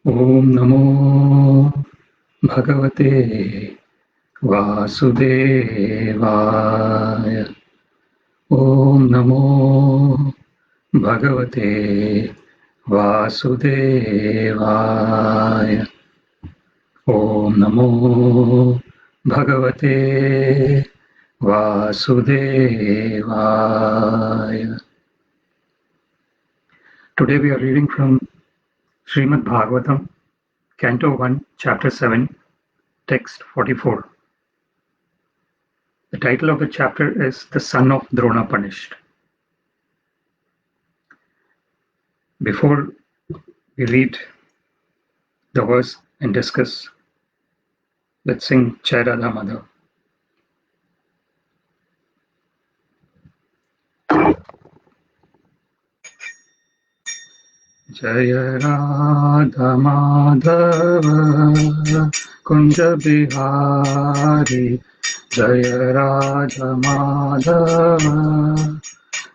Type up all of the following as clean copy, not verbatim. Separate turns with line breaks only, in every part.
ओम नमो भगवते वासुदेवाय। ओम नमो भगवते वासुदेवाय। ओम नमो भगवते वासुदेवाय. Today we are reading from Srimad-Bhagavatam, Canto 1, Chapter 7, Text 44. The title of the chapter is The Son of Drona Punished. Before we read the verse and discuss, let's sing Jai Radha Madhav. Jai Radha Madhava Kunja Bihari. Jai Radha Madhava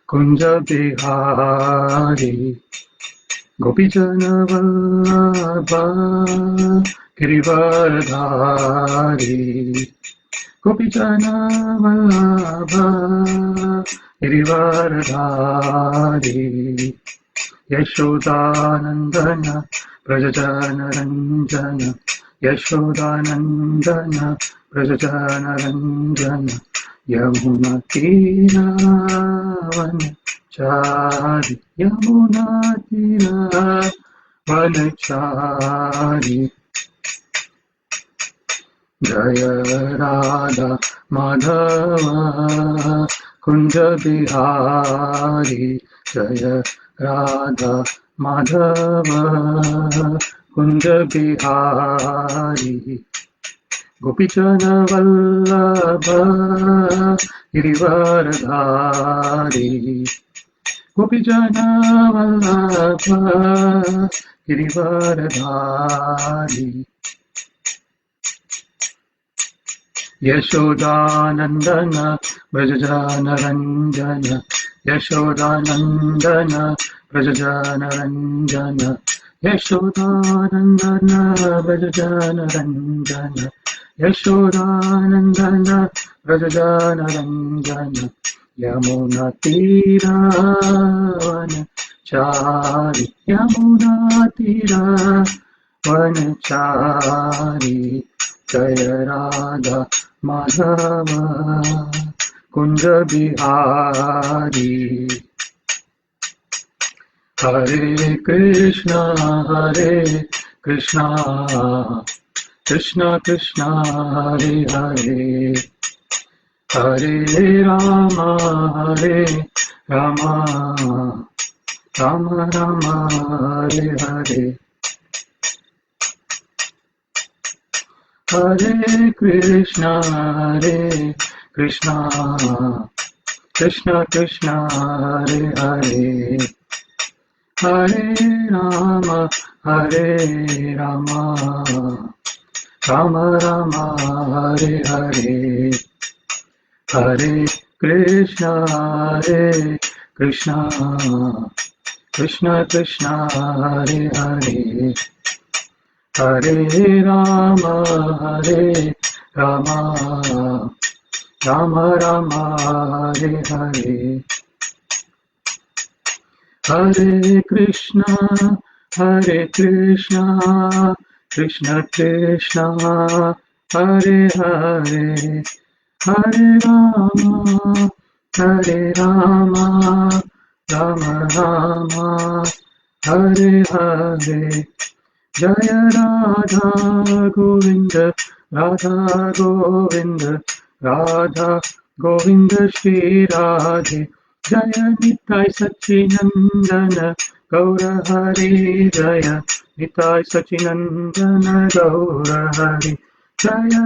Kunja Bihari. Gopijana Vallabha Girivardhari. Gopijana Vallabha Girivardhari. Yashodanandana Prajajana Ranjana. Yashodanandana Prajajana Ranjana. Yamuna Tira Vanachari. Yamuna Tira Vanachari. Jaya Radha Madhava Kunja Bihari. Jaya Radha Madhava Kunja Bihari. Gopijana Vallabha Girivardhari. Gopijana Vallabha Girivardhari. Yashodanandana Brajajana Ranjana. Yashodanandana Brajajana Ranjana. Yashodanandana Brajajana Ranjana. Yashodanandana Brajajana Ranjana. Yamuna Tira Vanachari. Yamuna Tira Vanachari. Jaya Radha Madhava Kunja Bihari. Hare Krishna Krishna Krishna Hare Hare. Hare Rama Rama Rama Hare Hare. Hare Krishna Krishna Krishna Hare Hare. Hare Rama Rama Rama Hare Hare. Hare Krishna Krishna Krishna Hare Hare. Hare Rama Rama Rama Hare Hare. Hare Krishna Krishna Krishna Hare Hare. Hare Rama Rama Hare Hare. Jaya Radha Govinda Radha Govinda Radha Govinda Shri Radhe. Jaya Nitai Sachinandana Gaura Hari. Jaya Nitai Sachinandana Gaura Hari. Jaya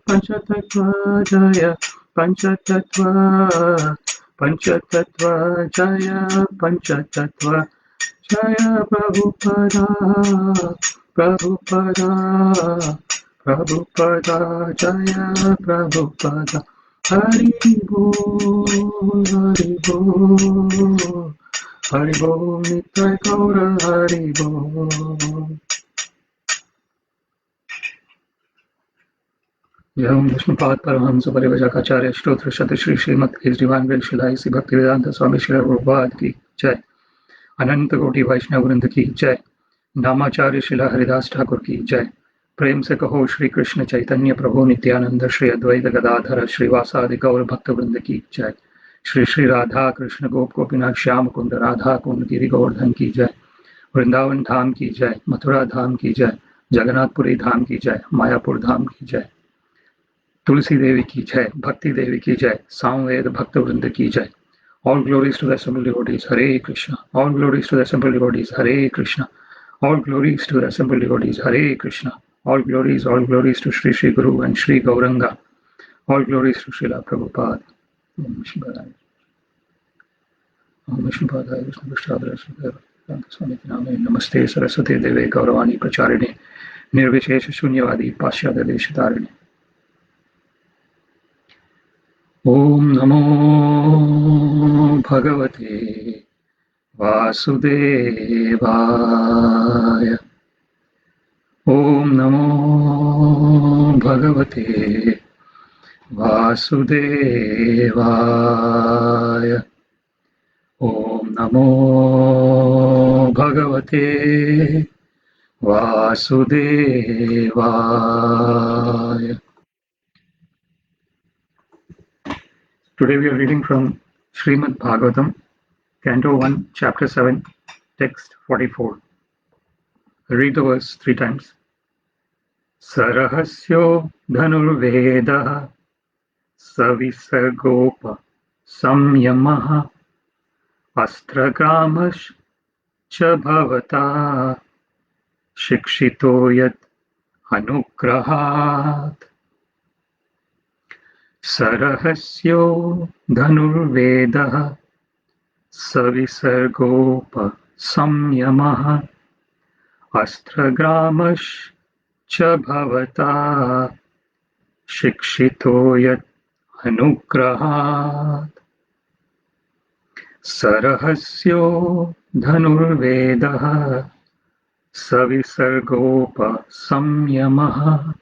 Panchatattva Jaya Panchatattva Jaya Panchatattva. Jaya Prabhupada Jaya Prabhupada. Hari Bol Hari Bol Nitai Gaura Hari Bol. Yam Vishnupat Paramahamsa Parivajakacarya Stotra Shata Shri Srimad His Divine Grace Shila Isi Bhaktivedanta Swami Shri Prabhupada Ki Jai Ananta Koti Vaishnav Vrinda Ki Jai नामाचार्य शिला हरिदास ठाकुर की जय। प्रेम से कहो श्री कृष्ण चैतन्य प्रभु नित्यानंद श्री अद्वैत गदाधर श्रीवासादि गौर भक्त वृंद की जय। श्री श्री राधा कृष्ण गोप गोपीनाथ श्याम कुंड राधा कुंड गिरि गोवर्धन की जय। वृंदावन धाम की जय, मथुरा धाम की जय, जगन्नाथपुरी धाम की जय, मायापुर धाम की जय, तुलसी देवी की जय, भक्ति देवी की जय, सामवेद भक्त वृंद की जय। All glories to the assembled devotees, Hare Krishna. All glories to the assembled devotees, Hare Krishna. All glories to the assembled devotees, Hare Krishna. All glories to Sri Sri Guru and Sri Gauranga. All glories to Srila Prabhupada. Om Vishnupadaya. Om Vishnupadaya, Vishnu Vishadara Sudhava. Swami Name Namaste Saraswati Deve Gauravani Pracharini Nirvishesha Shunyavadi Pashyada Deshatarini. Om Namo Bhagavate Vasudevaya. Om Namo Bhagavate Vasudevaya. Om Namo Bhagavate Vasudevaya. Today we are reading from Srimad-Bhagavatam, Canto 1, Chapter 7, Text 44. Read the verse 3 times. Sarahasyo dhanurvedah savisargopa samyamaha astragramash cha bhavata shikshito yat anugrahat. Sarahasyo dhanurvedah savisargopa samyamaha astragramash cha bhavata shikshito yat anugrahat. Sarahasyo dhanurvedah savisargopa samyamaha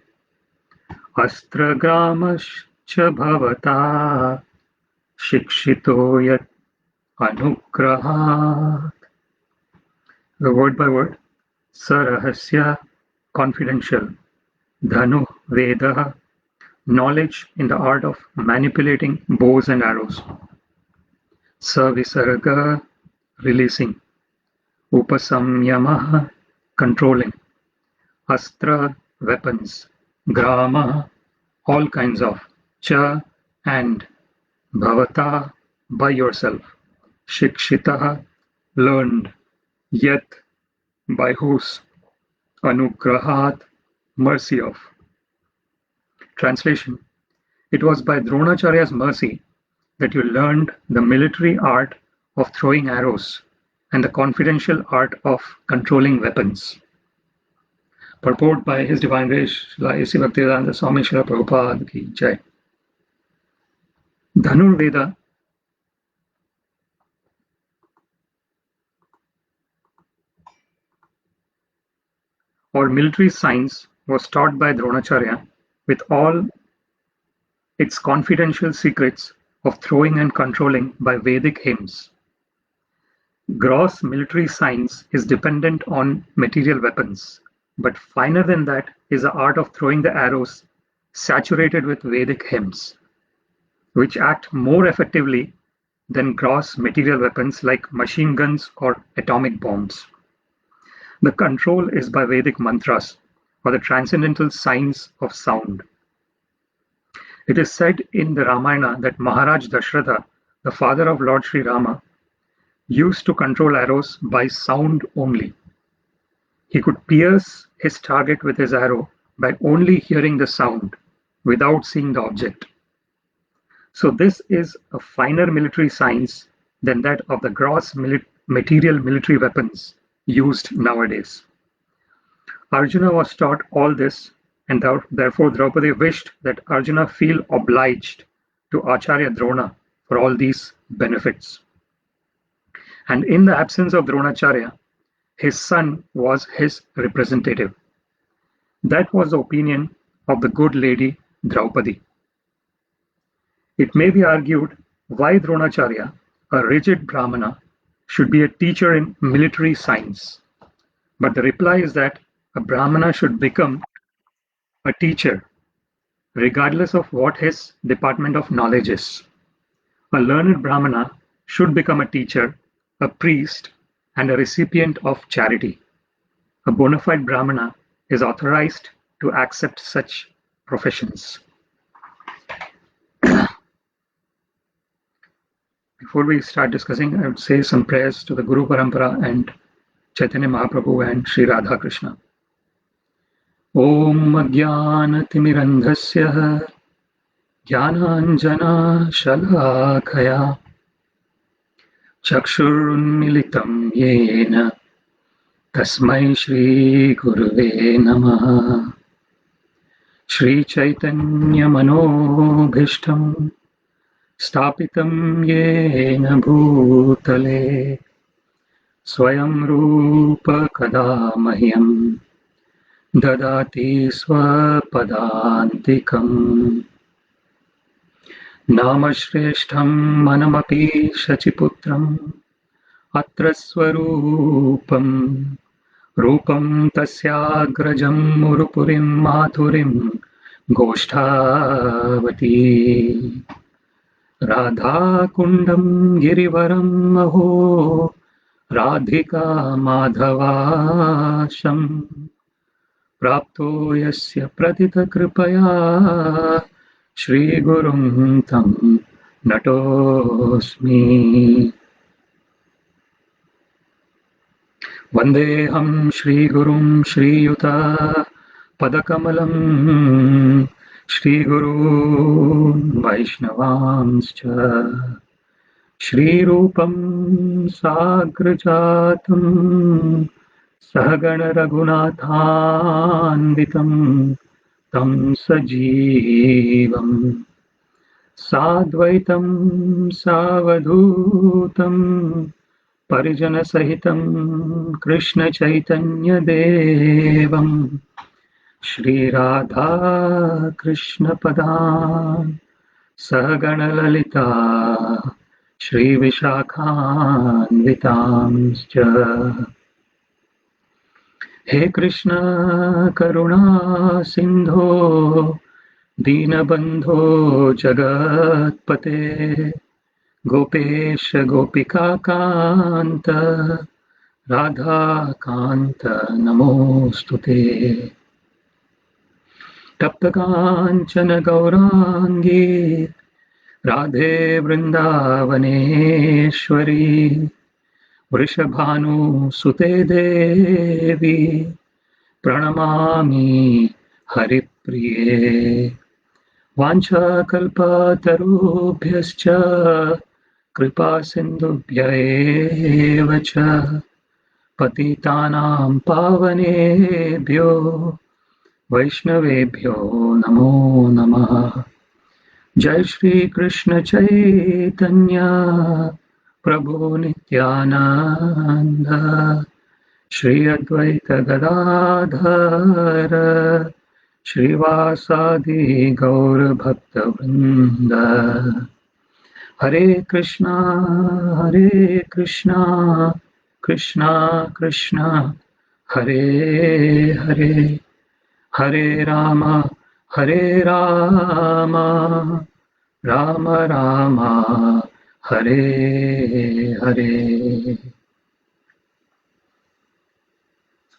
astragramash cha bhavata shikshito yat anugrahat. The word by word. Sarahasya, confidential. Dhanu, Veda, knowledge in the art of manipulating bows and arrows. Savisarga, releasing. Upasamyamaha, controlling. Astra, weapons. Grama, all kinds of. Cha, and. Bhavata, by yourself. Shikshitaha, learned. Yet, by whose? Anugrahat, mercy of. Translation. It was by Dronacharya's mercy that you learned the military art of throwing arrows and the confidential art of controlling weapons. Purport by His Divine Grace Srila A.C. Bhaktivedanta Swami Srila Prabhupada Ki Jai. Dhanurveda or military science was taught by Dronacharya with all its confidential secrets of throwing and controlling by Vedic hymns. Gross military science is dependent on material weapons, but finer than that is the art of throwing the arrows saturated with Vedic hymns, which act more effectively than gross material weapons like machine guns or atomic bombs. The control is by Vedic mantras, or the transcendental science of sound. It is said in the Ramayana that Maharaj Dashratha, the father of Lord Sri Rama, used to control arrows by sound only. He could pierce his target with his arrow by only hearing the sound, without seeing the object. So this is a finer military science than that of the gross material military weapons used nowadays. Arjuna was taught all this, and therefore Draupadi wished that Arjuna feel obliged to Acharya Drona for all these benefits. And in the absence of Dronacharya, his son was his representative. That was the opinion of the good lady Draupadi. It may be argued why Dronacharya, a rigid Brahmana, should be a teacher in military science. But the reply is that a Brahmana should become a teacher regardless of what his department of knowledge is. A learned Brahmana should become a teacher, a priest, and a recipient of charity. A bona fide Brahmana is authorized to accept such professions. Before we start discussing, I would say some prayers to the Guru Parampara and Chaitanya Mahaprabhu and Sri Radha Krishna. Om Ajnanatimirandhasya Jnananjana Shalakaya Chakshurunmilitam Yena Tasmai Shri Guruve Namaha. Shri Chaitanya Manobhishtam Stapitam Yena Bhutale Swayam Rupa Kada Mahyam Dadati Swapadantikam Namashreshtham Manamapi Shachiputram Atra Swarupam Rupam Tasyagrajam Murupurim Mathurim Goshthavati Radha Kundam Girivaram Maho Radhika Madhavasham Prapto Yasya Pratita Kripaya Shri Gurum Tam Natosmi Vandeham Shri Gurum Shri Yuta Padakamalam Shri Guru Vaishnavamscha Shri Rupam Sagrajatam Sahagana Raghunathanvitam Tam Sajeevam Sadvaitam Savadhutam Parijana Sahitam Krishna Chaitanya Devam Shri Radha Krishna Padan Sahagana Lalita Shri Vishakhanvitamscha He Krishna Karuna Sindho Dinabandho Jagatpate Gopesha Gopika Kanta Radha Kanta Namostute Taptakanchana Gaurangi Radhe Vrindavaneshwari Vrishabhanu Sute Devi Pranamami Haripriye Vancha Kalpatarubhyascha Kripa Sindhubhya eva cha Patitanam Pavanebhyo Vaishnavebhyo Namo Namaha. Jai Shri Krishna Chaitanya Prabhu Nityananda Shri Advaita Gadadhara Shrivasadi Gaur Bhakta Vrinda. Hare Krishna Krishna Krishna Hare Hare Hare Rama Rama Rama Hare Hare.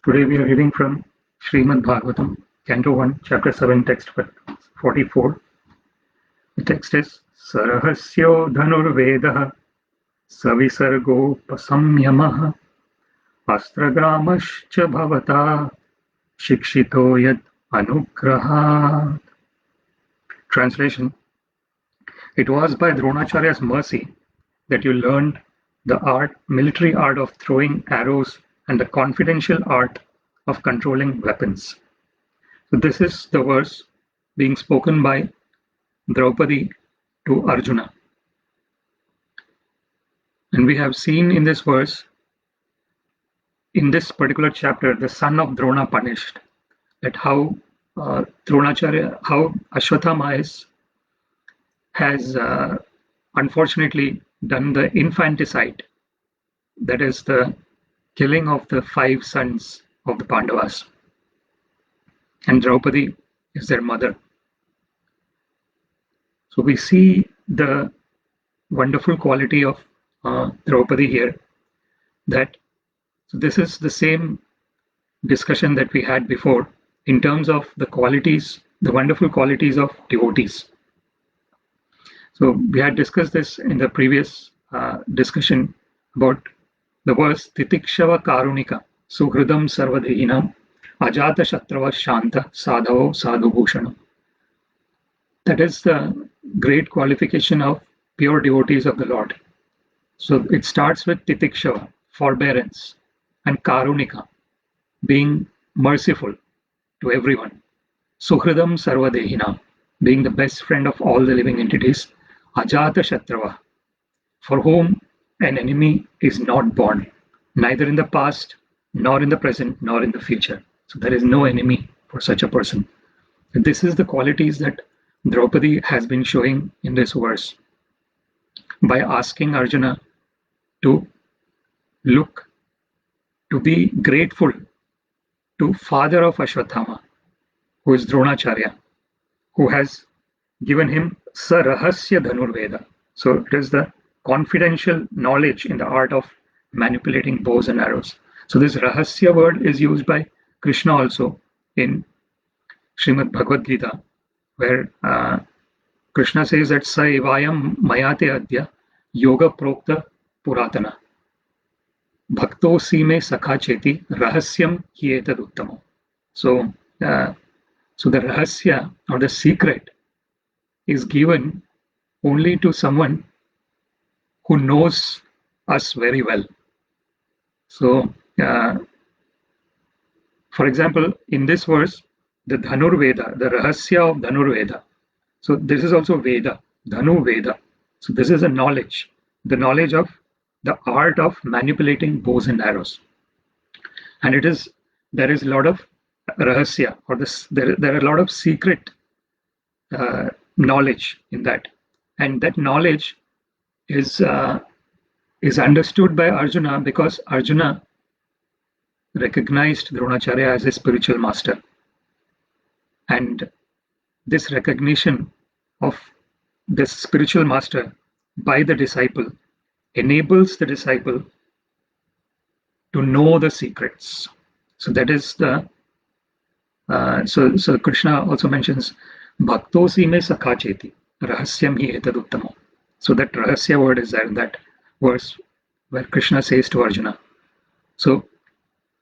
Today we are reading from Srimad-Bhagavatam, Canto 1, Chapter 7, Text 44. The text is Sarahasyo Dhanurvedaha Savisargopasamyamaha Astragramascha Bhavata Shikshito Yad Anugrahat. Translation: It was by Dronacharya's mercy that you learned the military art of throwing arrows and the confidential art of controlling weapons. So this is the verse being spoken by Draupadi to Arjuna. And we have seen in this verse, in this particular chapter, the son of Drona punished, that how Dronacharya, how Ashwatthama has unfortunately done the infanticide, that is the killing of the 5 sons of the Pandavas, and Draupadi is their mother. So we see the wonderful quality of Draupadi here, that so this is the same discussion that we had before in terms of the qualities, the wonderful qualities of devotees. So we had discussed this in the previous discussion about the verse Titikshava Karunika Suhridam Sarvadehinam Ajata Shatrava Shanta Sadhavo Sadhu Bhushanam. That is the great qualification of pure devotees of the Lord. So it starts with Titikshava, forbearance, and Karunika, being merciful to everyone. Suhridam Sarvadehina, being the best friend of all the living entities. Ajata Shatrava, for whom an enemy is not born, neither in the past, nor in the present, nor in the future. So there is no enemy for such a person. And this is the qualities that Draupadi has been showing in this verse by asking Arjuna to look, to be grateful to father of Ashwatthama, who is Dronacharya, who has given him Sarahasya Dhanurveda. So it is the confidential knowledge in the art of manipulating bows and arrows. So this Rahasya word is used by Krishna also in Srimad-Bhagavatam, where Krishna says that Sa evayam mayate adya yoga prokta puratana bhakto sime sakha cheti rahasyam hi etad uttamo. So the rahasya, or the secret, is given only to someone who knows us very well. So, for example, in this verse, the Dhanur Veda, the Rahasya of Dhanur Veda. So this is also Veda, Dhanu Veda. So this is a knowledge, the knowledge of the art of manipulating bows and arrows. And there is a lot of Rahasya, or there are a lot of secret knowledge in that. And that knowledge is understood by Arjuna because Arjuna recognized Dronacharya as a spiritual master. And this recognition of this spiritual master by the disciple enables the disciple to know the secrets. So that is the so Krishna also mentions Bhaktosi me sakha cheti rahasyam hi etad uttamo. So that rahasya word is there in that verse where Krishna says to Arjuna. So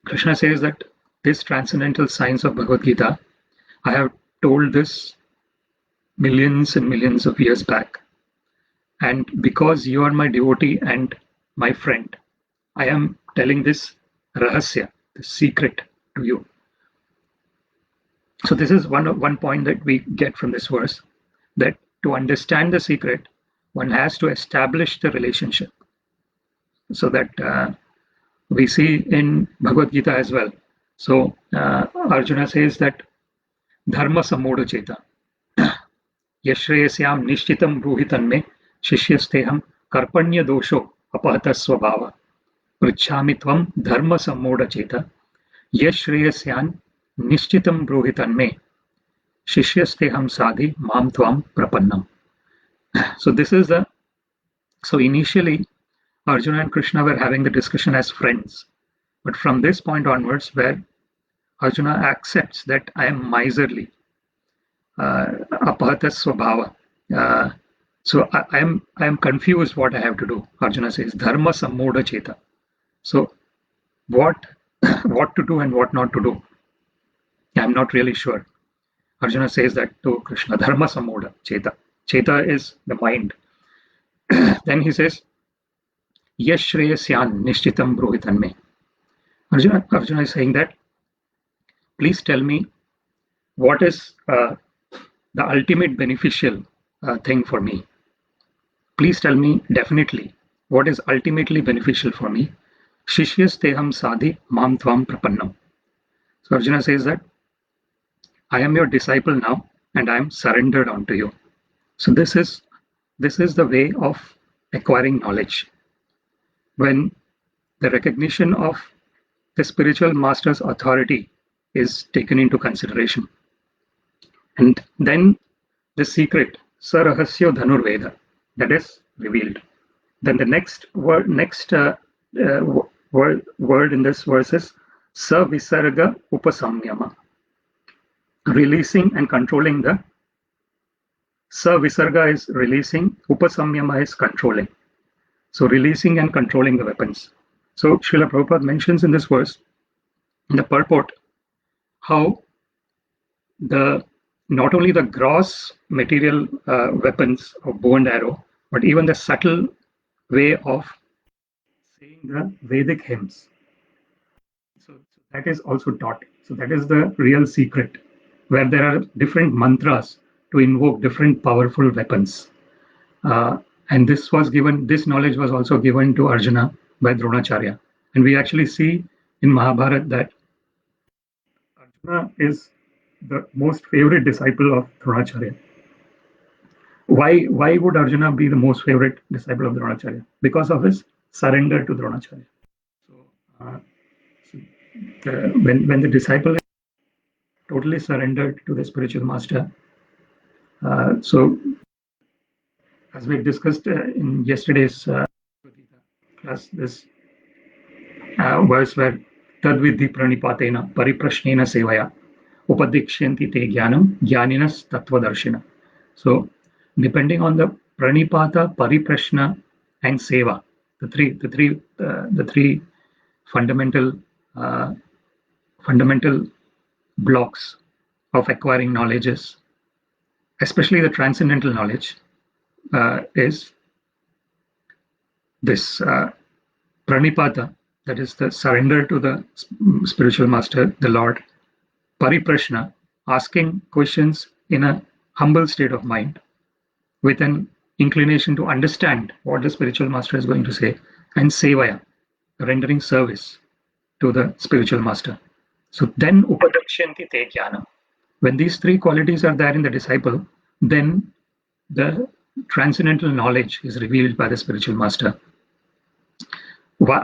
Krishna says that this transcendental science of Bhagavad Gita, I have told this millions and millions of years back. And because you are my devotee and my friend, I am telling this rahasya, the secret, to you. So this is one point that we get from this verse, that to understand the secret, one has to establish the relationship. So that we see in Bhagavad Gita as well. So Arjuna says that dharma sammoda cheta yashreyasyam nishchitam bruhitan me shishyasteham karpanya dosho apahata svabhava pritchami tvam dharma sammoda cheta yashreyasyan nishchitam bruhitan me shishyasteham sadhi mam tvam prapannam. So this is so initially Arjuna and Krishna were having the discussion as friends. But from this point onwards, where Arjuna accepts that I am miserly, apahata svabhava. So I am confused what I have to do. Arjuna says, dharma sammoda cheta. So what to do and what not to do? I am not really sure. Arjuna says that to Krishna, dharma sammoda cheta. Cheta is the mind. Then he says, Yashreyasyan nishchitam bruhitan me. Arjuna is saying that, please tell me what is the ultimate beneficial thing for me. Please tell me definitely what is ultimately beneficial for me. Shishyas teham sadhi mam tvam prapannam. So Arjuna says that I am your disciple now, and I am surrendered unto you. So this is the way of acquiring knowledge. When the recognition of the spiritual master's authority is taken into consideration, and then the secret, Sarahasyo Dhanurveda, that is revealed. Then the next word in this verse is Savisarga Upasamyama, releasing and controlling the. Savisarga is releasing, Upasamyama is controlling. So releasing and controlling the weapons. So Srila Prabhupada mentions in this verse, in the purport, how not only the gross material weapons of bow and arrow, but even the subtle way of saying the Vedic hymns. So that is also taught. So that is the real secret, where there are different mantras to invoke different powerful weapons. And this knowledge was also given to Arjuna by Dronacharya. And we actually see in Mahabharata that Arjuna is the most favorite disciple of Dronacharya. Why would Arjuna be the most favorite disciple of Dronacharya? Because of his surrender to Dronacharya. So when the disciple is totally surrendered to the spiritual master, so as we discussed in yesterday's class, this verse where Tadvidhi pranipatena pariprashnena sevaya upadikshyanti te jnanam jnaninas tattvadarshina. So depending on the pranipata, pariprashna, and seva, the three fundamental blocks of acquiring knowledges, especially the transcendental knowledge, is this pranipata, that is the surrender to the spiritual master, the Lord. Pariprashna, asking questions in a humble state of mind, with an inclination to understand what the spiritual master is going to say. And sevaya, rendering service to the spiritual master. So then upadakshanti te jnana. When these three qualities are there in the disciple, then the transcendental knowledge is revealed by the spiritual master.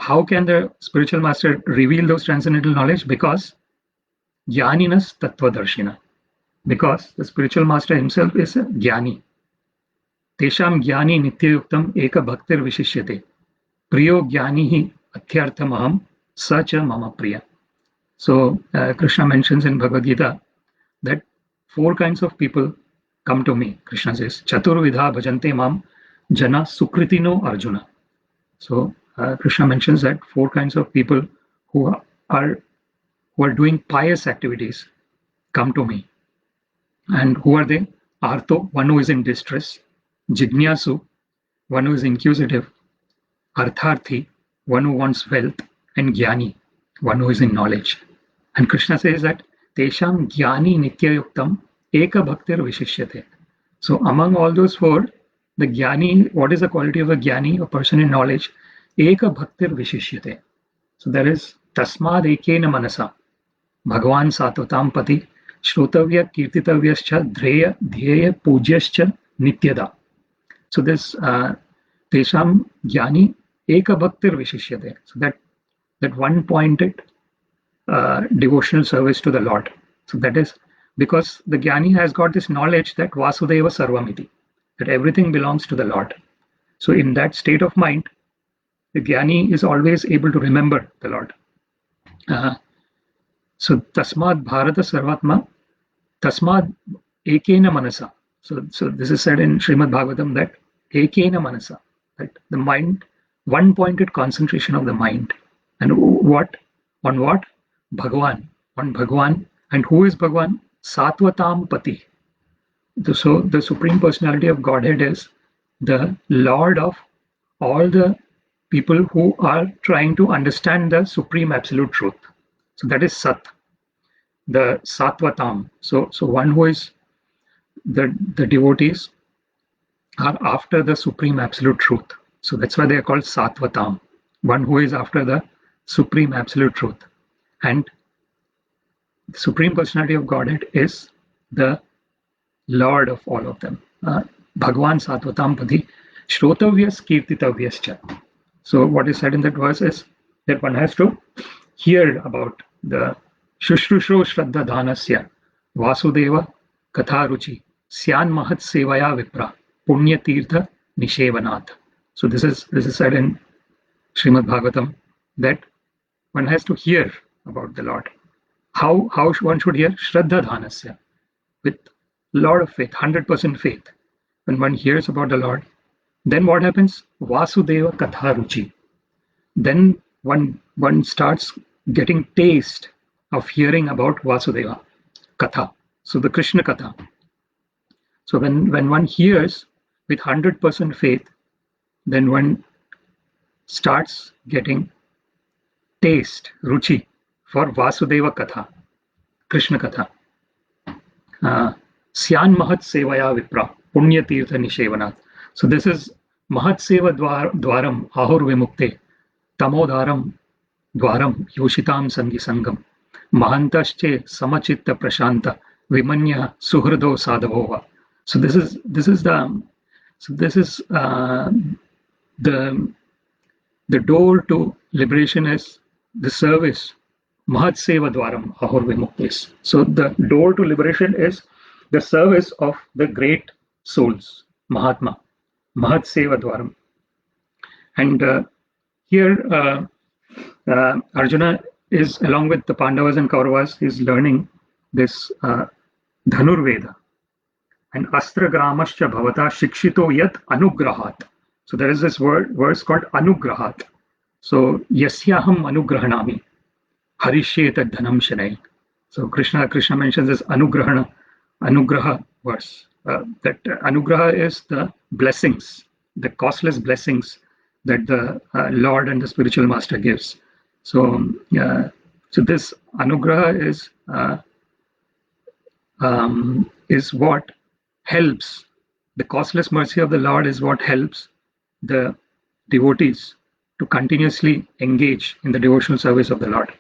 How can the spiritual master reveal those transcendental knowledge? Because jnaninas tattvadarshina. Because the spiritual master himself is a jnani. Tesham jnani nityayuktam eka bhaktir vishishyate. Priyo jnanihi athyarthamaham sacha mama priya. So Krishna mentions in Bhagavad Gita that 4 kinds of people come to me. Krishna says, Chaturvidha bhajante mam jana sukritino arjuna. So Krishna mentions that 4 kinds of people who are doing pious activities come to me. And who are they? Artho, one who is in distress. Jignasu, one who is inquisitive. Artharthi, one who wants wealth. And Jnani, one who is in knowledge. And Krishna says that Tesham Jnani Nityayuktam Eka Bhaktir Vishishyate. So among all those 4, the Jnani, what is the quality of a Jnani, a person in knowledge? Eka Bhaktir Vishishyate. So there is Tasmad Ekena Manasa. Bhagavan Satvatam Pati Shrutavya Kirtitavyascha Dhreya Dhyeya Pujaschcha Nityada. So this Tesham Jnani Eka Bhaktir Vishishyate. So that one-pointed devotional service to the Lord. So that is because the Jnani has got this knowledge that Vasudeva Sarvamiti, that everything belongs to the Lord. So in that state of mind, the Jnani is always able to remember the Lord. So Tasmad Bharata Sarvatma, Tasmad Ekena Manasa. So this is said in Srimad-Bhagavatam that Ekena Manasa, that the mind, one-pointed concentration of the mind. And what? On what? Bhagavan. On Bhagavan. And who is Bhagavan? Satvatam Pati. So the Supreme Personality of Godhead is the Lord of all the people who are trying to understand the Supreme Absolute Truth. So that is Sat, the Satvatam. So one who is the devotees are after the Supreme Absolute Truth. So that's why they are called Satvatam. One who is after the Supreme Absolute Truth. And the Supreme Personality of Godhead is the Lord of all of them. Bhagwan Satvatam Padi Shrotavyas Kirtitavyascha. So what is said in that verse is that one has to hear about the Shushrusho Shraddha Dhanasya Vasudeva Katharuchi Syan Mahat Sevaya Vipra Punya Tirtha Nishevanat. So this is said in Srimad-Bhagavatam that one has to hear about the Lord. How one should hear? Shraddha Dhanasya, with a lot of faith, 100% faith. When one hears about the Lord, then what happens? Vasudeva Katha Ruchi. Then one starts getting taste of hearing about Vasudeva Katha. So the Krishna Katha. So when one hears with 100% faith, then one starts getting taste, ruchi, for Vasudeva Katha, Krishna Katha. Syan Mahat Sevaya Vipra, Punya Tirtha Nishevanat. So this is Mahat Seva Dwaram Ahur Vimukte, Tamodaram Dwaram Yoshitam Sangi Sangam, Mahantasche Samachitta Prashanta, Vimanya Suhrado Sadavova. So this is the door to liberation is the service. Mahat Seva Dwaram Ahur Vimuktes. So the door to liberation is the service of the great souls, Mahatma, Mahat Seva Dwaram. And here Arjuna is, along with the Pandavas and Kauravas, is learning this Dhanur Veda. And Astra Gramascha Bhavata Shikshito Yat Anugrahat. So there is this verse called Anugrahat. So Yasyaham Anugrahanami Harisheta Dhanam Shanai. So Krishna mentions this Anugraha verse. That Anugraha is the blessings, the costless blessings that the Lord and the spiritual master gives. So this Anugraha is what helps. The costless mercy of the Lord is what helps the devotees to continuously engage in the devotional service of the Lord.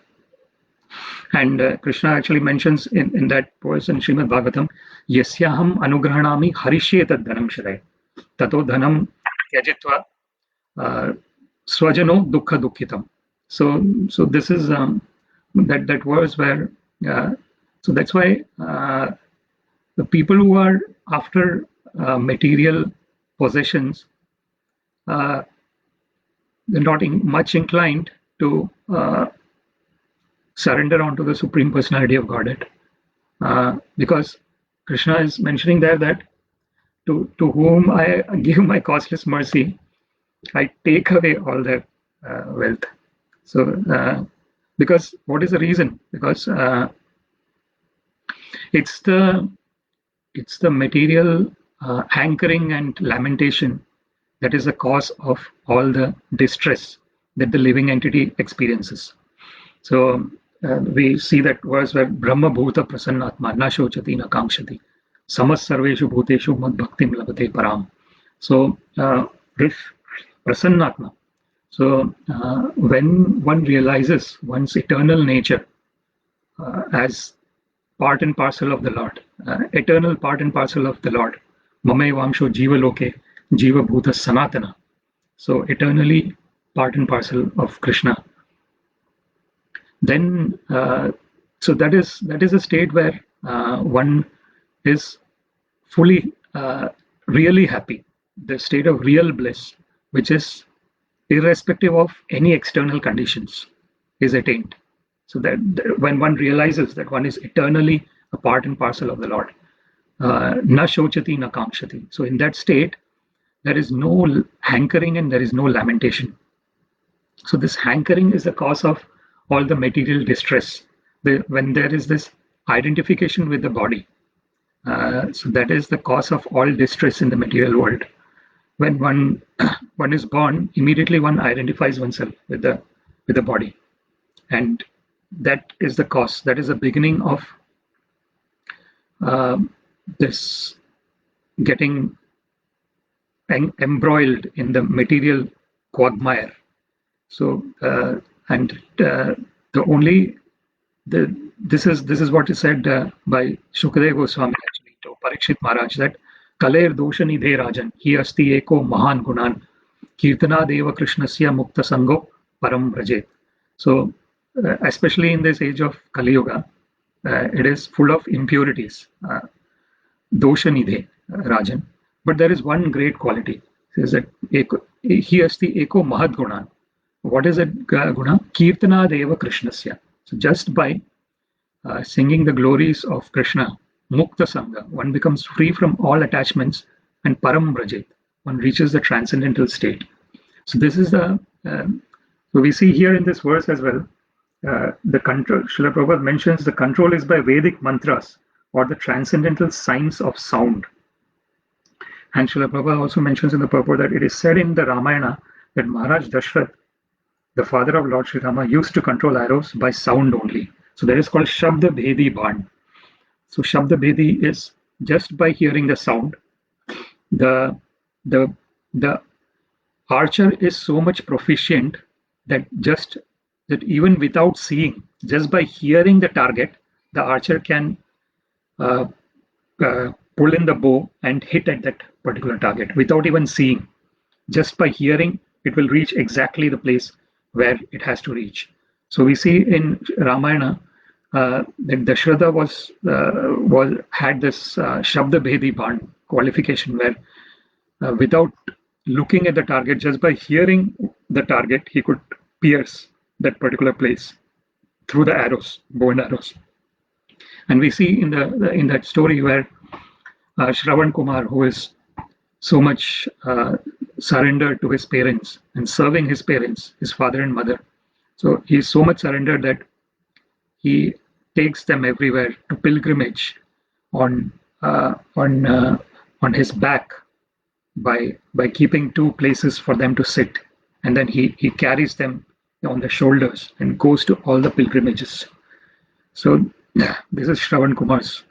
And Krishna actually mentions in that verse in Srimad-Bhagavatam, Yasyaham anugrahanami harishyetad dhanam shadai. Tato dhanam yajitva swajano dukkha dukkhitam. So this is that verse where so that's why the people who are after material possessions, they're not much inclined to surrender onto the Supreme Personality of Godhead, because Krishna is mentioning there that to whom I give my costless mercy, I take away all their wealth. So because what is the reason? Because it's the material hankering and lamentation that is the cause of all the distress that the living entity experiences. So we see that verse where Brahma Bhuta Prasannatma Na Shochati Na Kamshati Samas Sarveshu Bhuteshu Mad Bhaktim Labate Param. So this Prasannatma. So when one realizes one's eternal nature as part and parcel of the Lord, eternal part and parcel of the Lord, Mame Vamsho Jiva Loke Jiva Bhuta Sanatana. So eternally part and parcel of Krishna. Then so that is a state where one is fully really happy, the state of real bliss, which is irrespective of any external conditions, is attained. So that when one realizes that one is eternally a part and parcel of the Lord, na shochati na kamshati. So in that state, there is no hankering and there is no lamentation. So this hankering is the cause of all the material distress. When there is this identification with the body, so that is the cause of all distress in the material world. When one is born, immediately one identifies oneself with the body, and that is the cause. That is the beginning of this getting embroiled in the material quagmire. So and the this is what is said by Shukadeva Goswami actually to Parikshit Maharaj, that Kaler doshani de Rajan, hi asti eko mahan gunan, kirtana deva krishnasya mukta sango param brajet. So, especially in this age of Kali Yuga, it is full of impurities. Doshanidhe, Rajan. But there is one great quality. It says that he asti eko mahad guna. What is that guna? Kirtana deva krishnasya. So just by singing the glories of Krishna, mukta sangha, one becomes free from all attachments, and param brajet, one reaches the transcendental state. So this is the so we see here in this verse as well, the control, Srila Prabhupada mentions the control is by Vedic mantras or the transcendental signs of sound. And Srila Prabhupada also mentions in the purport that it is said in the Ramayana that Maharaj Dashrath, the father of Lord Sri Rama, used to control arrows by sound only. So that is called Shabda Bhedi Ban. So Shabda Bhedi is just by hearing the sound, the archer is so much proficient that even without seeing, just by hearing the target, the archer can pull in the bow and hit at that particular target without even seeing. Just by hearing, it will reach exactly the place where it has to reach. So we see in Ramayana that Dashratha had this Shabda Bhedi Ban qualification where without looking at the target, just by hearing the target, he could pierce that particular place through the arrows, bow and arrows. And we see in that story where Shravan Kumar, who is so much surrendered to his parents and serving his parents, his father and mother. So he is so much surrendered that he takes them everywhere to pilgrimage on his back by keeping two places for them to sit, and then he carries them on the shoulders and goes to all the pilgrimages. So this is Shravan Kumar's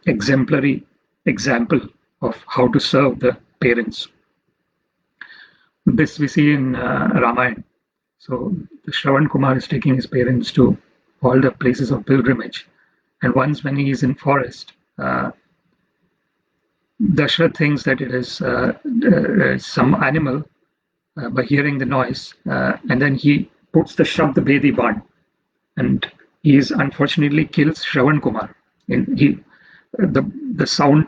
exemplary example of how to serve the parents. This we see in Ramayana. So Shravan Kumar is taking his parents to all the places of pilgrimage, and once when he is in forest, Dashrath thinks that it is some animal by hearing the noise, and then he puts the Shabda Bhedi Ban, and he unfortunately kills Shravan Kumar. The sound,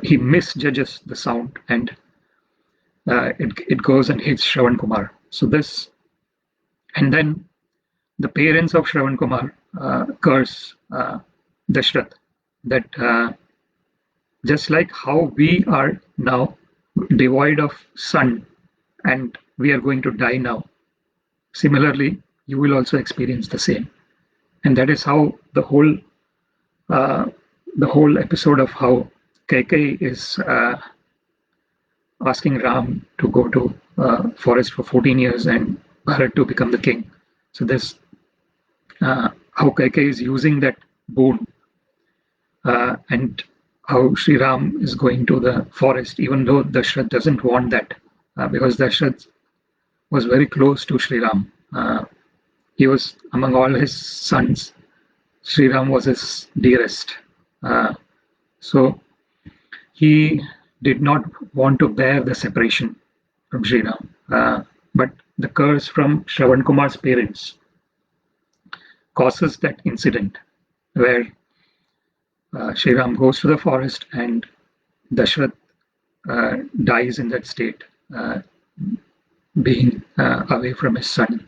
he misjudges the sound, and it goes and hits Shravan Kumar. So this, and then the parents of Shravan Kumar curse Dashrath that just like how we are now devoid of sun and we are going to die now, similarly you will also experience the same. And that is how the whole episode of how Kaikeyi is asking Ram to go to forest for 14 years and Bharat to become the king. So this how Kaikeyi is using that boon, and how Sri Ram is going to the forest, even though Dashrath doesn't want that, because Dashrath was very close to Sri Ram. He was among all his sons. Sri Ram was his dearest. So he did not want to bear the separation from Sri Ram. But the curse from Shravan Kumar's parents causes that incident where Sri Ram goes to the forest and Dashrath dies in that state, being away from his son.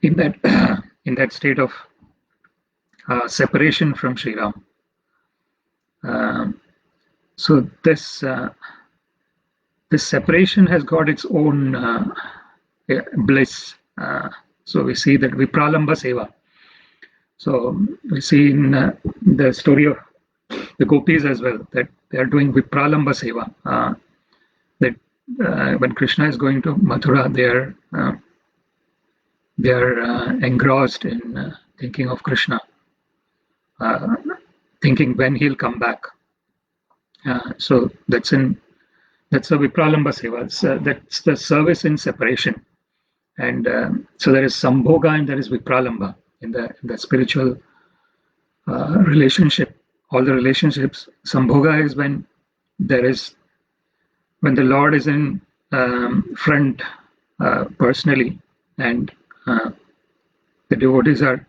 In that state of separation from Sri Ram. So this separation has got its own bliss. So we see that Vipralamba Seva. So we see in the story of the gopis as well that they are doing Vipralamba Seva. That when Krishna is going to Mathura, they are engrossed in thinking of Krishna, thinking when he'll come back. So that's a Vipralamba Seva. That's the service in separation. And so there is Sambhoga and there is Vipralamba. in the spiritual relationship, all the relationships. Sambhoga is when the Lord is in front personally, and the devotees are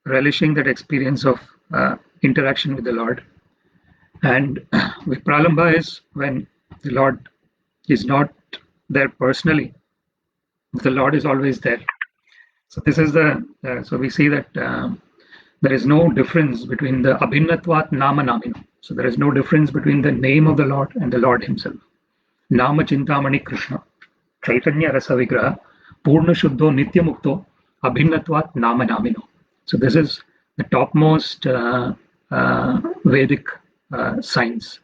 relishing that experience of interaction with the Lord. And Vipralambha is when the Lord is not there personally, the Lord is always there. So this is so we see that there is no difference between the abhinnatvat nama namino. So there is no difference between the name of the Lord and the Lord himself. Nama Chintamani Krishna, Chaitanya Rasa Vigraha, Purna Shuddho Nitya Mukto, Abhinnatvat Nama Namino. So this is the topmost Vedic science.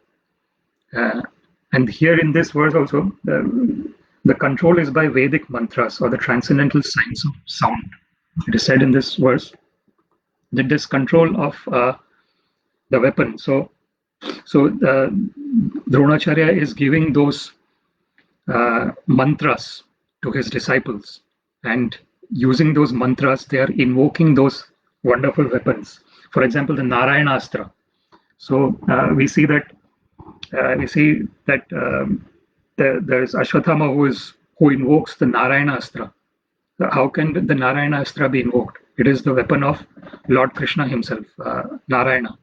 And here in this verse also, the control is by Vedic mantras or the transcendental science of sound. It is said in this verse that this control of the weapon. So Dronacharya is giving those mantras to his disciples, and using those mantras, they are invoking those wonderful weapons. For example, the Narayana Astra. So we see that there is Ashwatthama who invokes the Narayana Astra. So how can the Narayana Astra be invoked? It is the weapon of Lord Krishna himself, Narayana.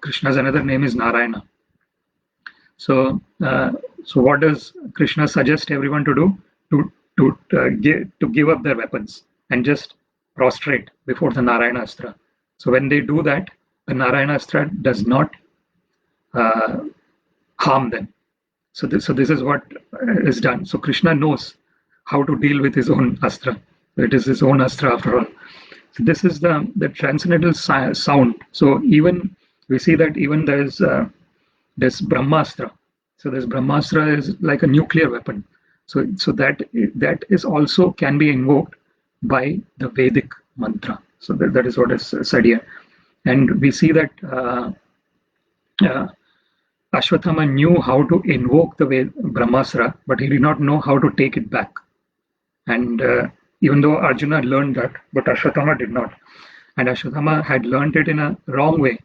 Krishna's another name is Narayana. So what does Krishna suggest everyone to do? To give up their weapons and just prostrate before the Narayana Astra. So when they do that, the Narayana Astra does not harm them. So this is what is done. So Krishna knows how to deal with his own Astra. It is his own Astra after all. So this is the transcendental sound. So even we see that even there's this Brahmastra. So this Brahmastra is like a nuclear weapon. So that is also can be invoked by the Vedic mantra. So that is what is said here. And we see that Ashwatthama knew how to invoke the Brahmastra, but he did not know how to take it back. And even though Arjuna learned that, but Ashwatthama did not. And Ashwatthama had learned it in a wrong way.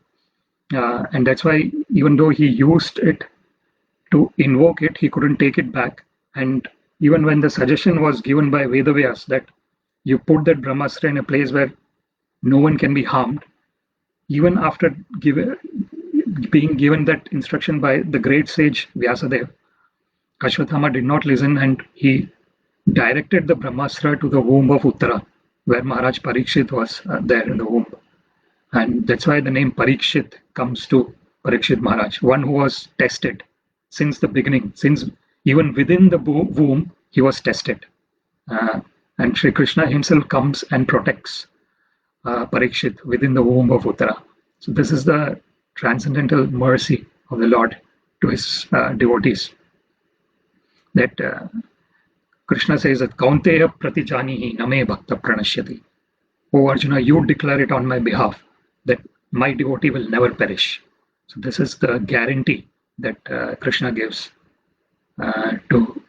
And that's why even though he used it to invoke it, he couldn't take it back. And even when the suggestion was given by Vedavyas that you put that Brahmastra in a place where no one can be harmed, even after being given that instruction by the great sage Vyasadeva, Ashwatthama did not listen, and he directed the Brahmastra to the womb of Uttara, where Maharaj Parikshit was there in the womb. And that's why the name Parikshit comes to Parikshit Maharaj, one who was tested since the beginning, since even within the womb, he was tested. And Sri Krishna himself comes and protects Parikshit within the womb of Uttara. So this is the transcendental mercy of the Lord to his devotees. That Krishna says that Kaunteya pratijanihi name bhakta pranashyati. O Arjuna, you declare it on my behalf that my devotee will never perish. So this is the guarantee that Krishna gives to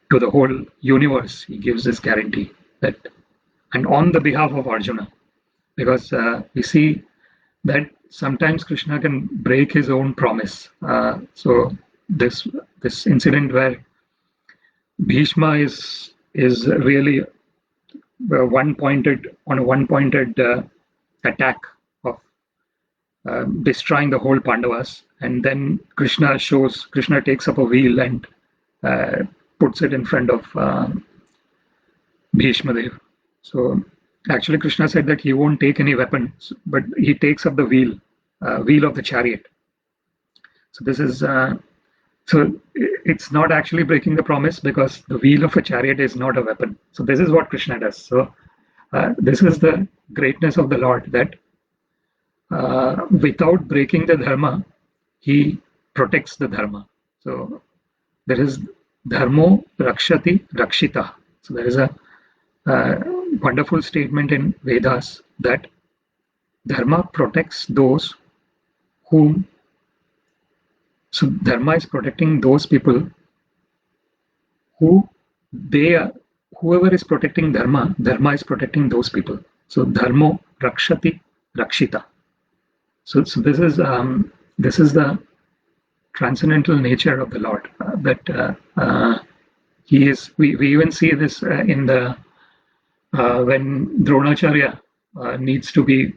the whole universe. He gives this guarantee that, and on the behalf of Arjuna, because we see that sometimes Krishna can break his own promise. So this incident where Bhishma is really one-pointed attack of destroying the whole Pandavas, and then Krishna takes up a wheel and puts it in front of Bhishma Dev. So actually Krishna said that he won't take any weapons, but he takes up the wheel of the chariot. So this is so it's not actually breaking the promise, because the wheel of a chariot is not a weapon. So this is what Krishna does. So this is the greatness of the Lord, that without breaking the dharma, he protects the dharma. So there is dharmo rakshati rakshita. So there is a wonderful statement in Vedas that dharma protects those whom. So dharma is protecting those people who whoever is protecting dharma is protecting those people. So dharmo rakshati rakshita. So this is the transcendental nature of the Lord. That he is. We even see this in the when Dronacharya needs to be,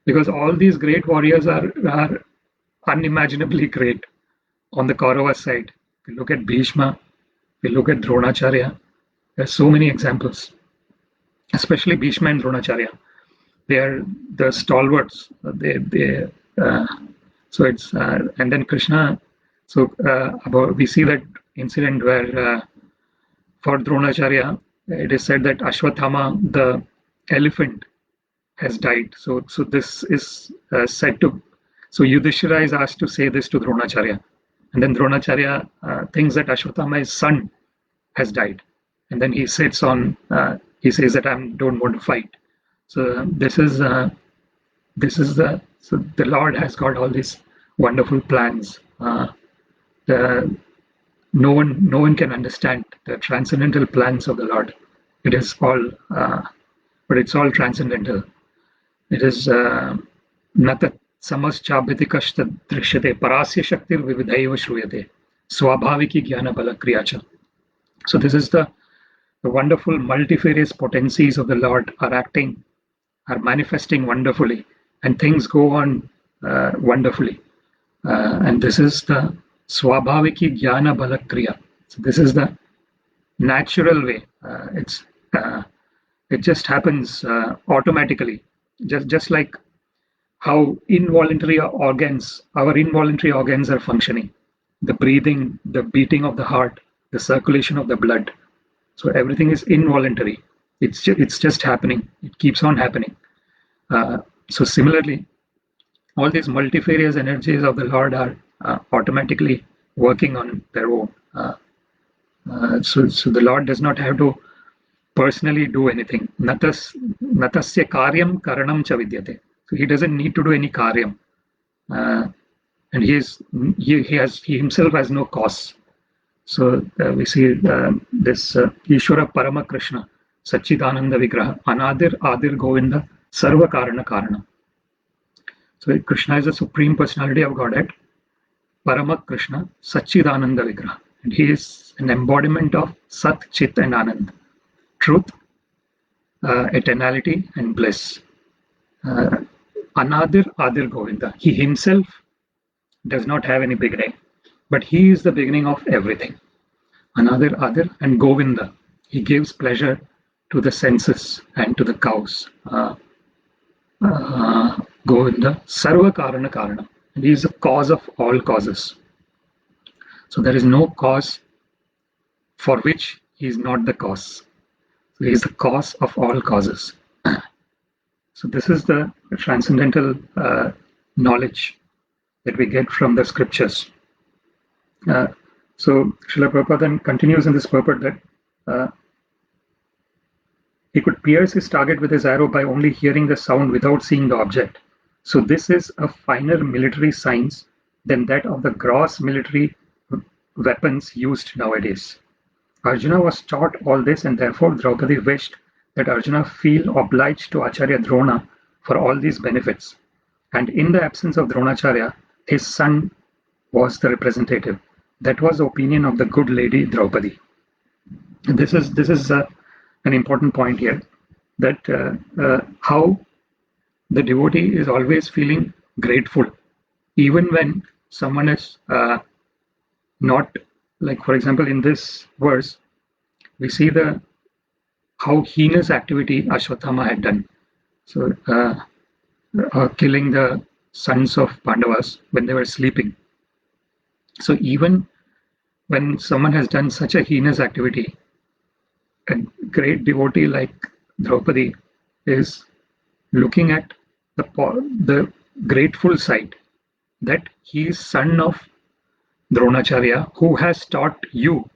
because all these great warriors are unimaginably great on the Kaurava side. If you look at Bhishma, if you look at Dronacharya, there's so many examples, especially Bhishma and Dronacharya. They are the stalwarts. They so it's and then Krishna. So we see that incident where for Dronacharya, it is said that Ashwathama, the elephant, has died. So this is said to. So Yudhishthira is asked to say this to Dronacharya, and then Dronacharya thinks that Ashwathama's son has died, and then he sits on. He says that I don't want to fight. So this is the Lord has got all these wonderful plans. The no one can understand the transcendental plans of the Lord. It is all, but it's all transcendental. It is nata samaschabhitikashta drishyate parasya shaktir vividhaiva shruyate swabhaviki jnana bala kriyacha. So this is the wonderful multifarious potencies of the Lord are acting, are manifesting wonderfully, and things go on wonderfully. And this is the swabhaviki jnana bala kriya. So this is the natural way. It just happens automatically, just like how our involuntary organs are functioning, the breathing, the beating of the heart, the circulation of the blood. So everything is involuntary. It's just happening. It keeps on happening. So similarly, all these multifarious energies of the Lord are automatically working on their own. So the Lord does not have to personally do anything. Natasya karyam karanam cha vidyate. So he doesn't need to do any karyam, and he himself has no cause. So we see this Ishvara Parama Krishna Satchidananda Vigraha Anadir Adir Govinda Sarva Karana Karana. So Krishna is the Supreme Personality of Godhead, Parama Krishna Satchidananda Vigraha, and he is an embodiment of Sat, Chit and Anand, truth, eternality and bliss. Anadir Adir Govinda. He himself does not have any beginning, but he is the beginning of everything. Anadir Adir and Govinda. He gives pleasure to the senses and to the cows. Govinda Sarva Karana Karana. And he is the cause of all causes. So there is no cause for which he is not the cause. So he is the cause of all causes. So this is the transcendental knowledge that we get from the scriptures. So Srila Prabhupada then continues in this purport that he could pierce his target with his arrow by only hearing the sound without seeing the object. So this is a finer military science than that of the gross military weapons used nowadays. Arjuna was taught all this, and therefore Draupadi wished that Arjuna feel obliged to Acharya Drona for all these benefits. And in the absence of Dronacharya, his son was the representative. That was the opinion of the good lady Draupadi. This is an important point here, that how the devotee is always feeling grateful, even when someone is not, like for example in this verse, we see how heinous activity Ashwathama had done. So killing the sons of Pandavas when they were sleeping. So even when someone has done such a heinous activity, a great devotee like Draupadi is looking at the grateful side that he is son of Dronacharya, who has taught you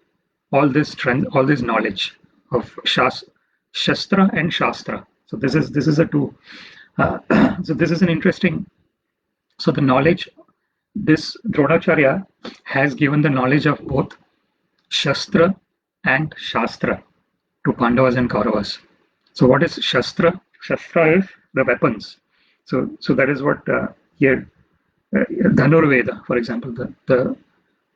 all this knowledge of Shastra and Shastra. So this is a two. So this is an interesting. So the knowledge, this Dronacharya has given the knowledge of both Shastra and Shastra to Pandavas and Kauravas. So what is Shastra? Shastra is the weapons. So that is what here Dhanurveda, for example, the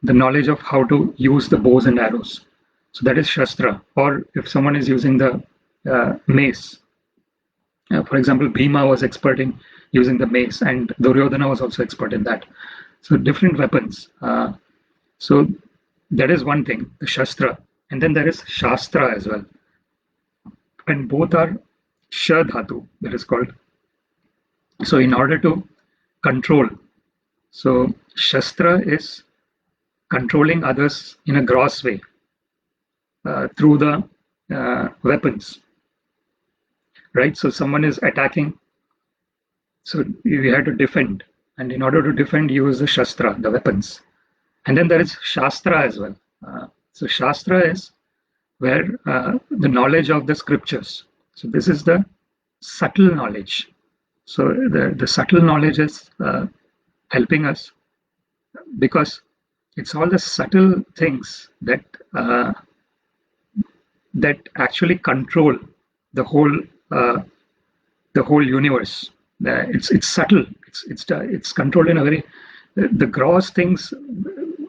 knowledge of how to use the bows and arrows. So that is Shastra. Or if someone is using the mace, for example, Bhima was expert in using the mace, and Duryodhana was also expert in that. So different weapons. So that is one thing, the Shastra. And then there is Shastra as well. And both are Sha Dhatu, that is called. So in order to control, so Shastra is controlling others in a gross way through the weapons, right? So someone is attacking, so you have to defend, and in order to defend, use the Shastra, the weapons. And then there is Shastra as well. So Shastra is where the knowledge of the scriptures. So this is the subtle knowledge. So the subtle knowledge is helping us, because it's all the subtle things that that actually control the whole universe. It's subtle. It's controlled in a very, the gross things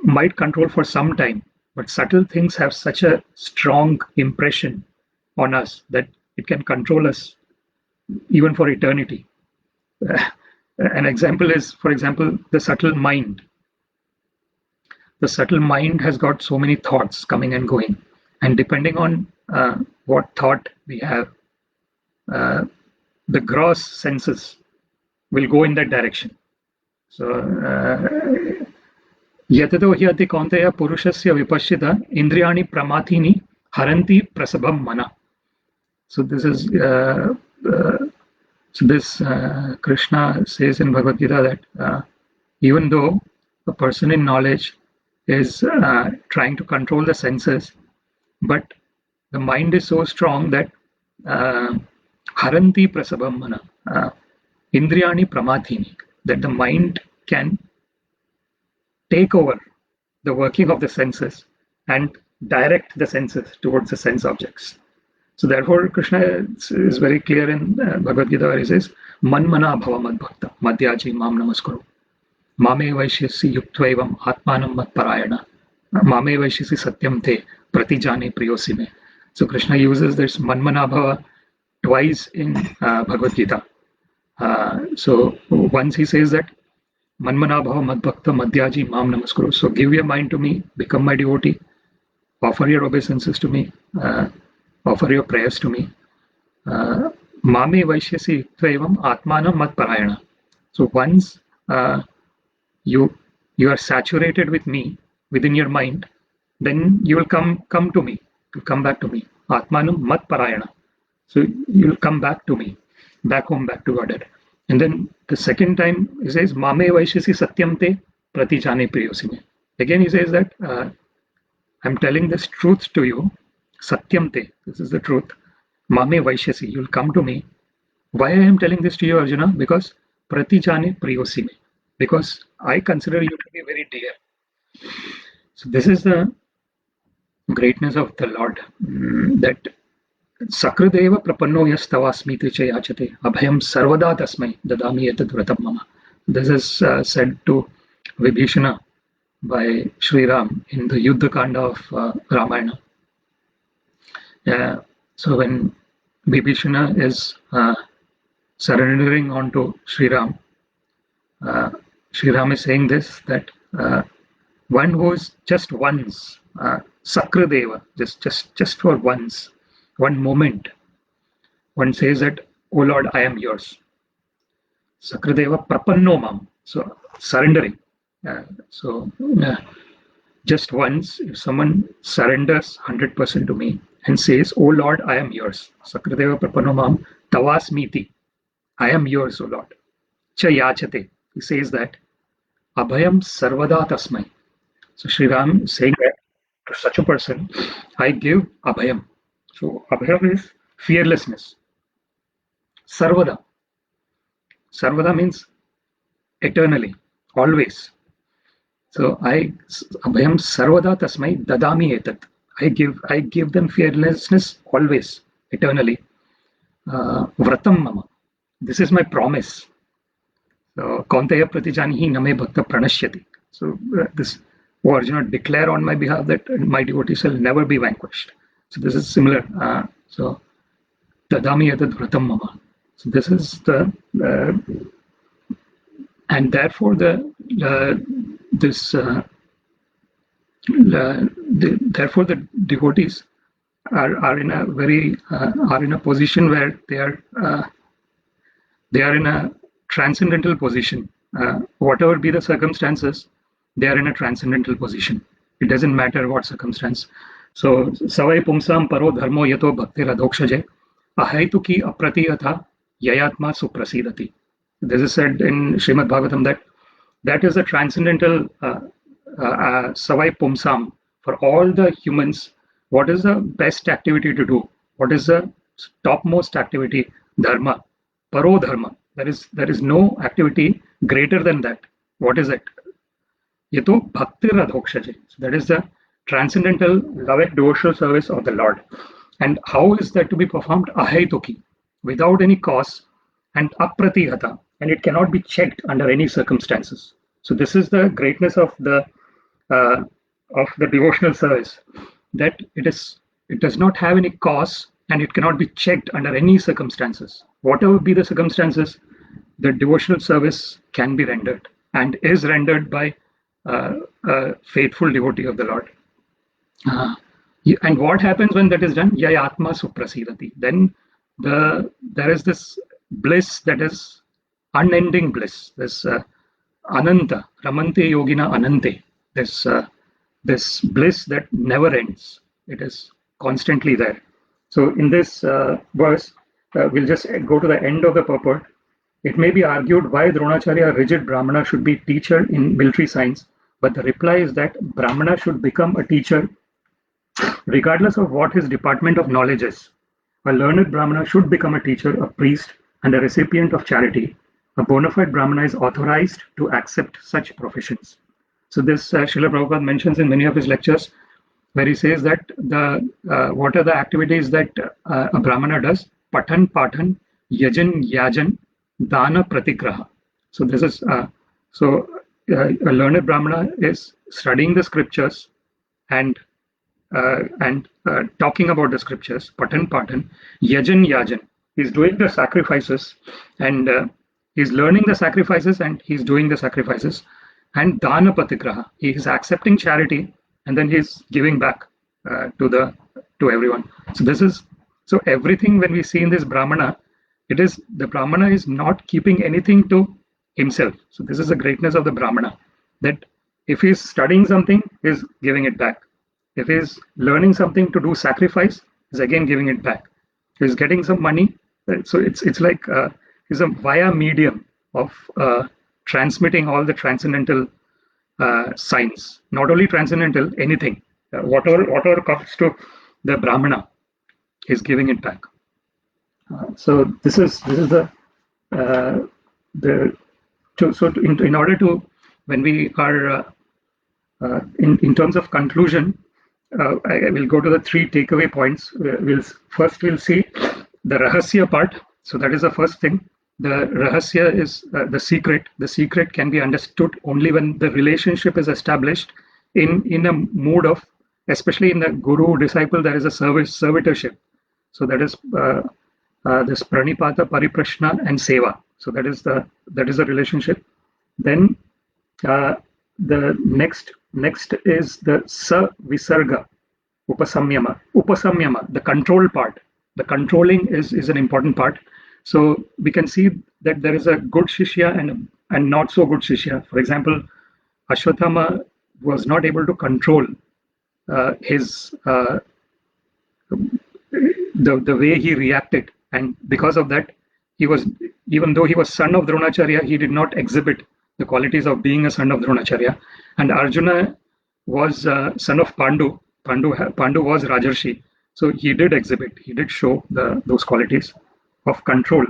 might control for some time, but subtle things have such a strong impression on us that it can control us even for eternity. An example is, for example, the subtle mind. The subtle mind has got so many thoughts coming and going, and depending on what thought we have, the gross senses will go in that direction. So, yatado hyati kaunteya purushasya vipashita indriyani pramathini haranti prasabham mana. So this is Krishna says in Bhagavad Gita that even though a person in knowledge is trying to control the senses, but the mind is so strong that haranti prasabham mana, indriyani pramathini, that the mind can take over the working of the senses and direct the senses towards the sense objects. So therefore, Krishna is very clear in Bhagavad Gita where he says, "Manmana bhava madbhakta, madhyaji mam namaskuru, mame vaishyasi yuktvaevam atmanam matparayana, mame vaishyasi satyam te pratijane priyosime." So Krishna uses this manmana bhava twice in Bhagavad Gita. So once he says that manmana bhava madbhakta madhyaji mam namaskuru. So give your mind to me, become my devotee, offer your obeisances to me, offer your prayers to me. Mame vaishyasi tvevam atmanam matparayana. So once you are saturated with me within your mind, then you will come to me, to come back to me. Atmanam matparayana. So you will come back to me, back home, back to Godhead. And then the second time he says, Mame vaishyasi satyam te pratijane priyosime. Again he says that I'm telling this truth to you. Satyam te, this is the truth. Mame vaishyasi, you'll come to me. Why I am telling this to you, Arjuna? Because pratijane priyosime. Because I consider you to be very dear. So this is the greatness of the Lord, that Sakradeva prapanno yastavasmi tricha yachate abhayam sarvada tasmai dadami etad vratam mama. This is said to Vibhishana by Sri Ram in the Yuddha Kanda of Ramayana. So when Vibhishana is surrendering onto Sri Ram is saying this, that one who is just once, Sakradeva, just for once, one moment, one says that, "O Lord, I am yours." Sakradeva prapanno mam, so surrendering. Just once, if someone surrenders 100% to me and says, "O Lord, I am yours," Sakradeva prapanno mam tavasmiti, I am yours, O Lord. Cha yachate, he says that, abhayam sarvada tasmai. So Sri Ram is saying that to such a person, I give abhayam. So abhayam is fearlessness. Sarvada. Sarvada means eternally, always. So abhayam sarvada tasmai dadami etat. I give them fearlessness always, eternally. Vratam mama. This is my promise. Kaunteya pratijanihi name bhakta pranashyati. So this Arjuna declare on my behalf that my devotee shall never be vanquished. So this is similar. So Dadami Yatad Vratam Mama. So this is the and therefore therefore the devotees are in a very are in a position where they are in a transcendental position. Whatever be the circumstances, they are in a transcendental position. It doesn't matter what circumstance. So savai pumsam paro dharmo yato bhaktir adhokshaje ahaituki apratiyatha yayatma suprasidati. This is said in Srimad-Bhagavatam that is a transcendental savai pumsam for all the humans. What is the best activity to do? What is the topmost activity? Dharma, paro dharma. There is no activity greater than that. What is it? Yato bhaktir adhokshaje. So that is the transcendental loving devotional service of the Lord. And how is that to be performed? Ahaituki, without any cause, and apratihata, and it cannot be checked under any circumstances. So this is the greatness of the devotional service, that it does not have any cause and it cannot be checked under any circumstances. Whatever be the circumstances, the devotional service can be rendered and is rendered by a faithful devotee of the Lord. And what happens when that is done? Yayatma suprasidati. Then there is this bliss that is unending bliss. This ananta, ramante yogina anante. This bliss that never ends. It is constantly there. So in this verse, we'll just go to the end of the purport. It may be argued why Dronacharya, a rigid Brahmana, should be teacher in military science, but the reply is that Brahmana should become a teacher regardless of what his department of knowledge is. A learned Brahmana should become a teacher, a priest, and a recipient of charity. A bona fide Brahmana is authorized to accept such professions. So this Srila Prabhupada mentions in many of his lectures, where he says that what are the activities that a Brahmana does? Patan, Patan, Yajan, Yajan, Dana, Pratigraha. So this is a learned Brahmana is studying the scriptures and talking about the scriptures. Patan, Patan, Yajan, Yajan. He's doing the sacrifices and he's learning the sacrifices and he's doing the sacrifices. And Dana, Pratigraha. He is accepting charity and then he's giving back to everyone. So everything when we see in this Brahmana, the Brahmana is not keeping anything to himself. So this is the greatness of the Brahmana, that if he's studying something, he's giving it back. If he's learning something to do sacrifice, he's again giving it back. He's getting some money. So it's like he's a via medium of transmitting all the transcendental signs. Not only transcendental, anything. Whatever comes to the Brahmana, is giving it back. So this is the in order to, when we are in terms of conclusion, I will go to the three takeaway points. We'll see the rahasya part. So that is the first thing. The rahasya is the secret. The secret can be understood only when the relationship is established in a mood of, especially in the guru disciple, there is a servitorship. So that is this pranipata, pariprashna, and seva. So that is the relationship. Then the next is the sa visarga, upasamyama. Upasamyama, the control part. The controlling is an important part. So we can see that there is a good shishya and not so good shishya. For example, Ashwatthama was not able to control his the way he reacted, and because of that, even though he was son of Dronacharya, he did not exhibit the qualities of being a son of Dronacharya. And Arjuna was son of Pandu. Pandu was Rajarshi, so he did show those qualities of control.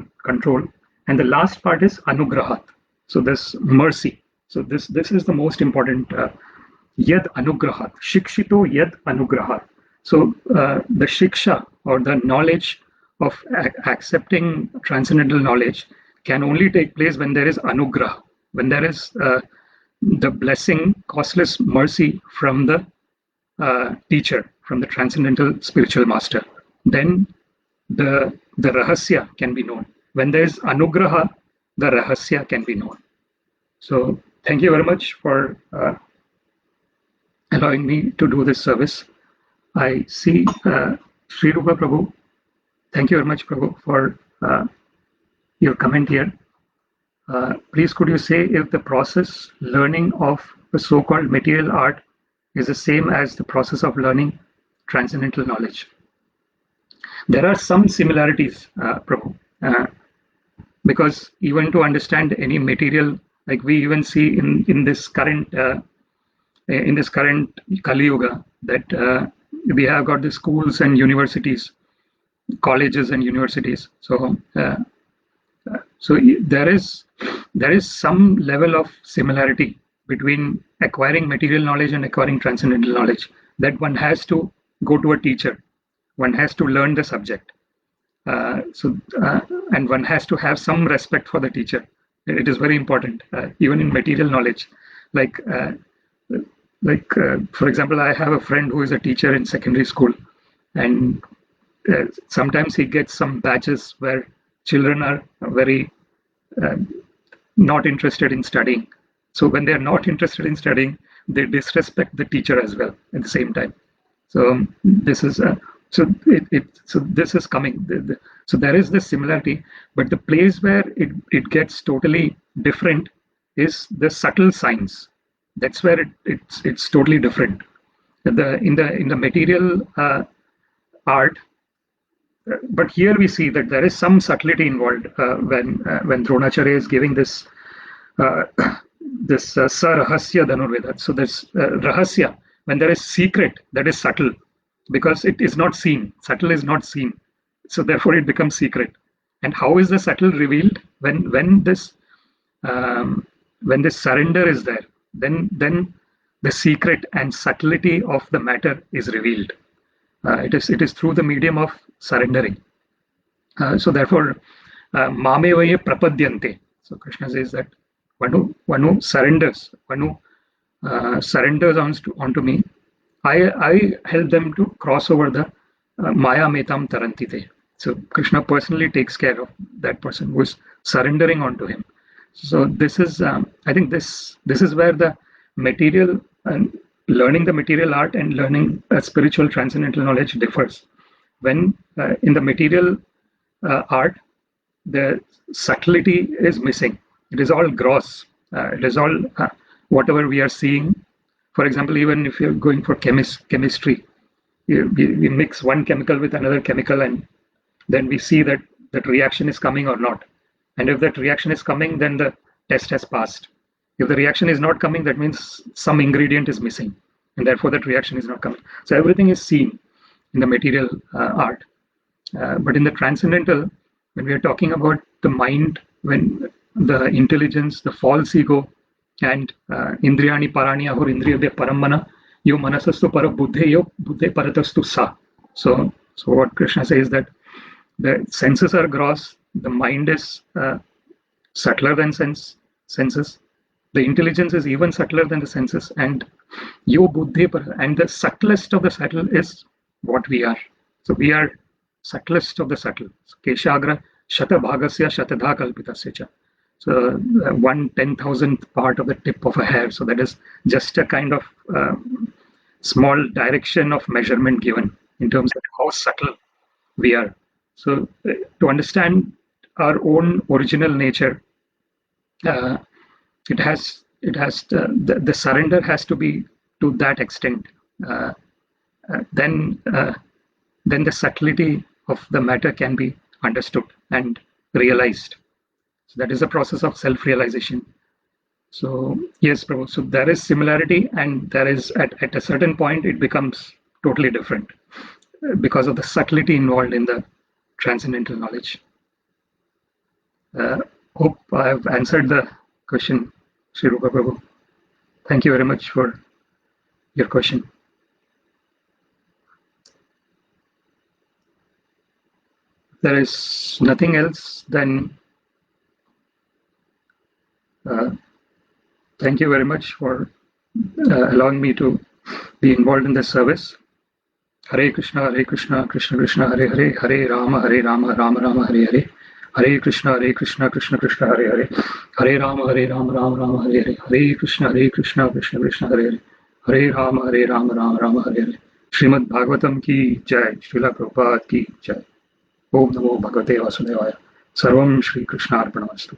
And the last part is anugrahat. So this mercy. So this is the most important. Yad anugrahat, shikshito yad anugrahat. So the shiksha, or the knowledge of accepting transcendental knowledge can only take place when there is anugraha, when there is the blessing, costless mercy from the teacher, from the transcendental spiritual master. Then the rahasya can be known. When there is anugraha, the rahasya can be known. So thank you very much for allowing me to do this service. I see Sri Rupa Prabhu. Thank you very much, Prabhu, for your comment here. Please could you say if the process learning of the so-called material art is the same as the process of learning transcendental knowledge? There are some similarities, Prabhu, because even to understand any material, like we even see in this current Kali Yuga, that we have got the schools and universities, colleges and universities. So there is some level of similarity between acquiring material knowledge and acquiring transcendental knowledge, that one has to go to a teacher, one has to learn the subject, and one has to have some respect for the teacher. It is very important, even in material knowledge. Like for example, I have a friend who is a teacher in secondary school, and sometimes he gets some batches where children are very not interested in studying. So when they are not interested in studying, they disrespect the teacher as well at the same time. So this is this is coming. So there is this similarity, but the place where it gets totally different is the subtle signs. That's where it's totally different. In the material art, but here we see that there is some subtlety involved when Dronacharya is giving this Sarahasya Dhanurveda. So this rahasya, when there is secret, that is subtle, because it is not seen. Subtle is not seen, so therefore it becomes secret. And how is the subtle revealed? When this surrender is there, then the secret and subtlety of the matter is revealed. It is through the medium of surrendering. So therefore, mamevaye prapadyante. So Krishna says that one who surrenders, onto me, I help them to cross over the maya metam tarantite. So Krishna personally takes care of that person who is surrendering onto him. So this is, I think this is where the material and learning the material art and learning spiritual transcendental knowledge differs. When in the material art, the subtlety is missing. It is all gross. It is all whatever we are seeing. For example, even if you're going for chemistry, we mix one chemical with another chemical, and then we see that that reaction is coming or not. And if that reaction is coming, then the test has passed. If the reaction is not coming, that means some ingredient is missing, and therefore that reaction is not coming. So everything is seen in the material art. But in the transcendental, when we are talking about the mind, when the intelligence, the false ego, and indriyani parani ahur indriyabhya parammana, yo manasastu para buddhe yo buddhe paratastu sa. So what Krishna says, that the senses are gross, the mind is subtler than senses. The intelligence is even subtler than the senses, and yo buddhe and the subtlest of the subtle is what we are. So we are subtlest of the subtle. Keshagra shata bhagasya shatadha kalpitasya cha. So 1/10,000th part of the tip of a hair. So that is just a kind of small direction of measurement given in terms of how subtle we are. So to understand our own original nature, the surrender has to be to that extent. Then the subtlety of the matter can be understood and realized. So that is the process of self-realization. So yes, Prabhu. So there is similarity, and there is at a certain point it becomes totally different because of the subtlety involved in the transcendental knowledge. Hope I have answered the question, Sri Rupa Prabhu. Thank you very much for your question. there is nothing else, then thank you very much for allowing me to be involved in this service. Hare Krishna, Krishna Krishna, Hare Hare, Hare Rama, Rama Rama, Hare Hare. Hare Krishna, Krishna Krishna, Hare Hare. Hare Rama, Rama Rama, Hare Hare. Hare Krishna, Krishna Krishna, Hare Hare. Hare Rama, Rama Rama, Hare Hare. Srimad-Bhagavatam ki jai, Srila Prabhupada ki jai. Om Namo Bhagavate Vasudevaya. Sarvam Shri Krishna Arpanamastu.